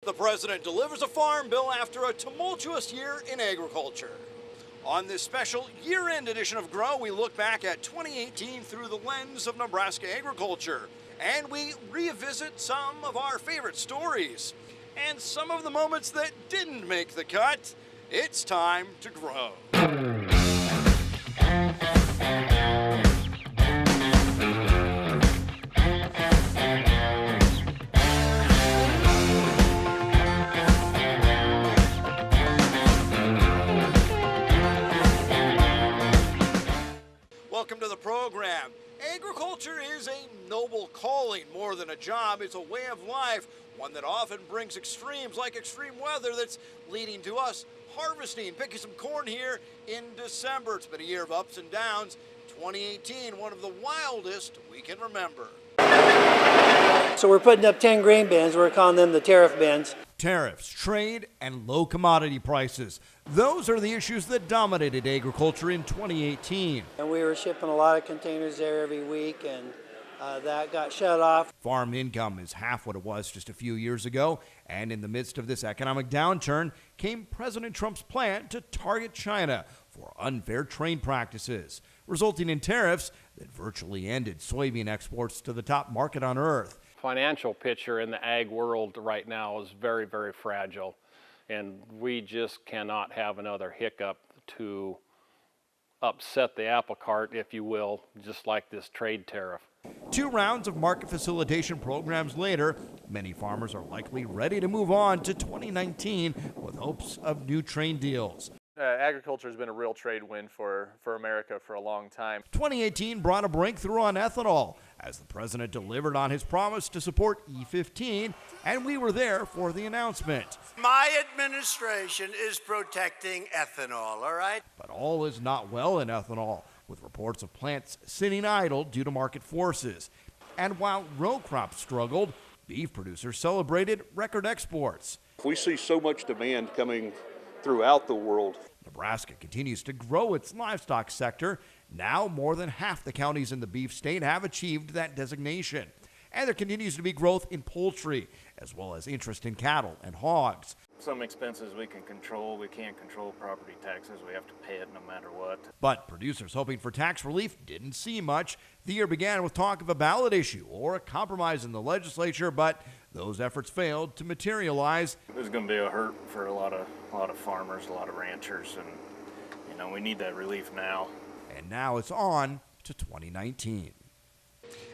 The president delivers a farm bill after a tumultuous year in agriculture. On this special year-end edition of Grow, we look back at 2018 through the lens of Nebraska agriculture, and we revisit some of our favorite stories and some of the moments that didn't make the cut. It's time to grow. Welcome to the program. Agriculture is a noble calling, more than a job. It's a way of life, one that often brings extremes like extreme weather that's leading to us harvesting, picking some corn here in December. It's been a year of ups and downs. 2018, one of the wildest we can remember. So we're putting up 10 grain bins. We're calling them the tariff bins. Tariffs, trade, and low commodity prices. Those are the issues that dominated agriculture in 2018. And we were shipping a lot of containers there every week, and that got shut off. Farm income is half what it was just a few years ago, and in the midst of this economic downturn came President Trump's plan to target China for unfair trade practices, resulting in tariffs that virtually ended soybean exports to the top market on earth. Financial picture in the ag world right now is very, very fragile, and we just cannot have another hiccup to upset the apple cart, if you will, just like this trade tariff. 2 rounds of market facilitation programs later, many farmers are likely ready to move on to 2019 with hopes of new trade deals. Agriculture has been a real trade win for America for a long time. 2018 brought a breakthrough on ethanol as the president delivered on his promise to support E15, and we were there for the announcement. My administration is protecting ethanol, all right? But all is not well in ethanol, with reports of plants sitting idle due to market forces. And while row crops struggled, beef producers celebrated record exports. We see so much demand coming throughout the world. Nebraska continues to grow its livestock sector. Now more than half the counties in the beef state have achieved that designation. And there continues to be growth in poultry, as well as interest in cattle and hogs. Some expenses we can control. We can't control property taxes. We have to pay it no matter what. But producers hoping for tax relief didn't see much. The year began with talk of a ballot issue or a compromise in the legislature, but those efforts failed to materialize. There's going to be a hurt for a lot of farmers, a lot of ranchers, and we need that relief now. And now it's on to 2019.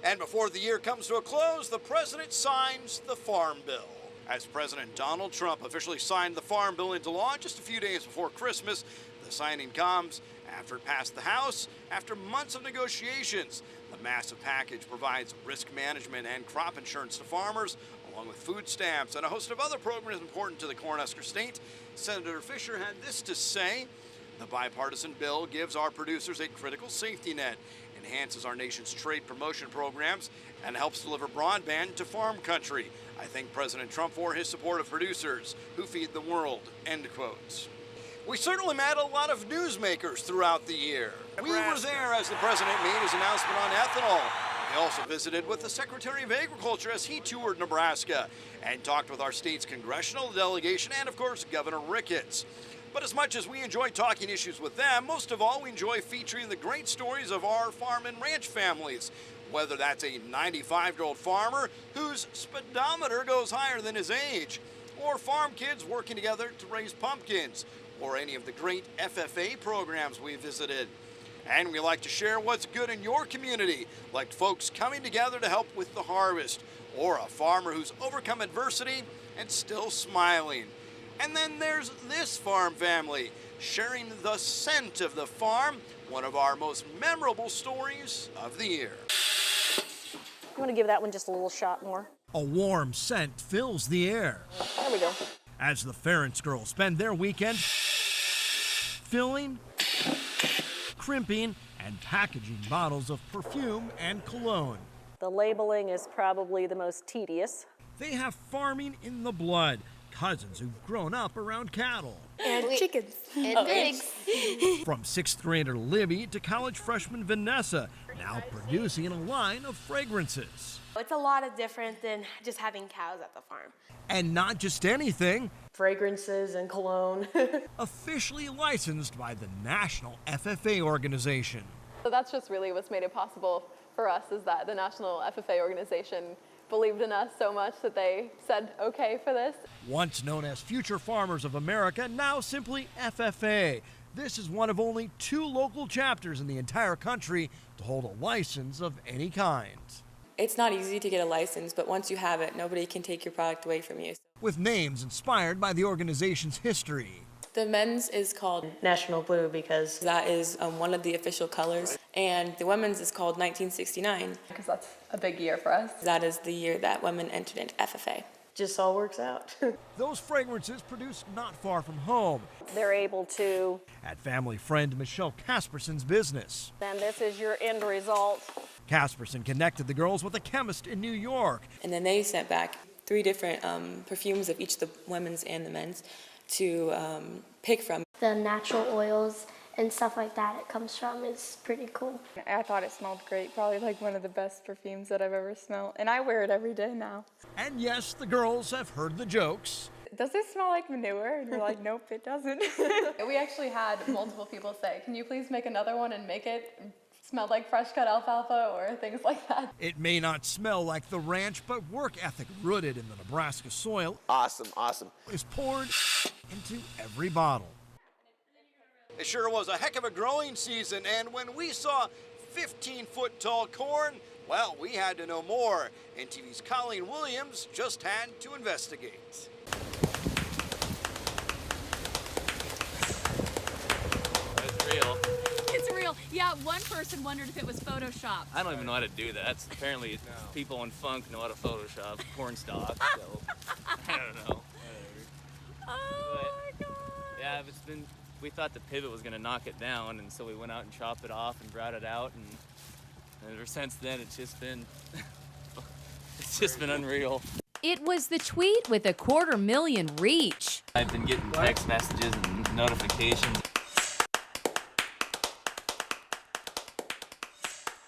And before the year comes to a close, the president signs the Farm Bill. As President Donald Trump officially signed the Farm Bill into law just a few days before Christmas, the signing comes after it passed the House, after months of negotiations. The massive package provides risk management and crop insurance to farmers, along with food stamps and a host of other programs important to the Cornhusker State. Senator Fisher had this to say: the bipartisan bill gives our producers a critical safety net, enhances our nation's trade promotion programs, and helps deliver broadband to farm country. I thank President Trump for his support of producers who feed the world, end quote. We certainly met a lot of newsmakers throughout the year. We were there as the president made his announcement on ethanol. We also visited with the Secretary of Agriculture as he toured Nebraska and talked with our state's congressional delegation and, of course, Governor Ricketts. But as much as we enjoy talking issues with them, most of all we enjoy featuring the great stories of our farm and ranch families. Whether that's a 95-year-old farmer whose speedometer goes higher than his age, or farm kids working together to raise pumpkins, or any of the great FFA programs we visited. And we like to share what's good in your community, like folks coming together to help with the harvest, or a farmer who's overcome adversity and still smiling. And then there's this farm family, sharing the scent of the farm, one of our most memorable stories of the year. I'm going to give that one just a little shot more. A warm scent fills the air. There we go. As the Ferentz girls spend their weekend filling, crimping, and packaging bottles of perfume and cologne. The labeling is probably the most tedious. They have farming in the blood, cousins who've grown up around cattle. And chickens. And pigs. From 6th grader Libby to college freshman Vanessa, now producing a line of fragrances. It's a lot of different than just having cows at the farm. And not just anything. Fragrances and cologne. Officially licensed by the National FFA organization. So that's just really what's made it possible for us, is that the National FFA organization believed in us so much that they said okay for this. Once known as Future Farmers of America, now simply FFA. This is one of only 2 local chapters in the entire country to hold a license of any kind. It's not easy to get a license, but once you have it, nobody can take your product away from you. With names inspired by the organization's history. The men's is called National Blue because that is one of the official colors, and the women's is called 1969. Because that's a big year for us. That is the year that women entered into FFA. just all works out. Those fragrances produced not far from home. They're able to. At family friend Michelle Casperson's business. And this is your end result. Casperson connected the girls with a chemist in New York. And then they sent back 3 different perfumes of each the women's and the men's to pick from. The natural oils and stuff like that it comes from is pretty cool. I thought it smelled great, probably like one of the best perfumes that I've ever smelled, and I wear it every day now. And yes, the girls have heard the jokes. Does it smell like manure? And you're like, nope, it doesn't. We actually had multiple people say, can you please make another one and make it smell like fresh cut alfalfa or things like that. It may not smell like the ranch, but work ethic rooted in the Nebraska soil. Awesome, awesome. Is poured into every bottle. It sure was a heck of a growing season, and when we saw 15-foot tall corn, well, we had to know more. NTV's Colleen Williams just had to investigate. It's real. It's real. Yeah, one person wondered if it was Photoshopped. I don't even know how to do that. Apparently, people in funk know how to Photoshop corn stalk, so I don't know. Oh my God. Yeah, we thought the pivot was going to knock it down, and so we went out and chopped it off and brought it out, and ever since then it's just been unreal. It was the tweet with a 250,000 reach. I've been getting text messages and notifications.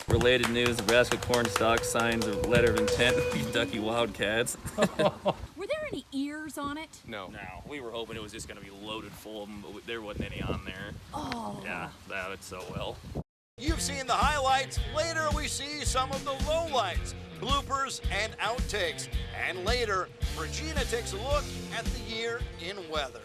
Related news, Nebraska cornstalk signs a letter of intent with Kentucky Wildcats. Were there any ears on it? No. We were hoping it was just going to be loaded full of them, but there wasn't any on there. Oh. Yeah, that would so well. You've seen the highlights. Later we see some of the lowlights, bloopers, and outtakes. And later, Regina takes a look at the year in weather.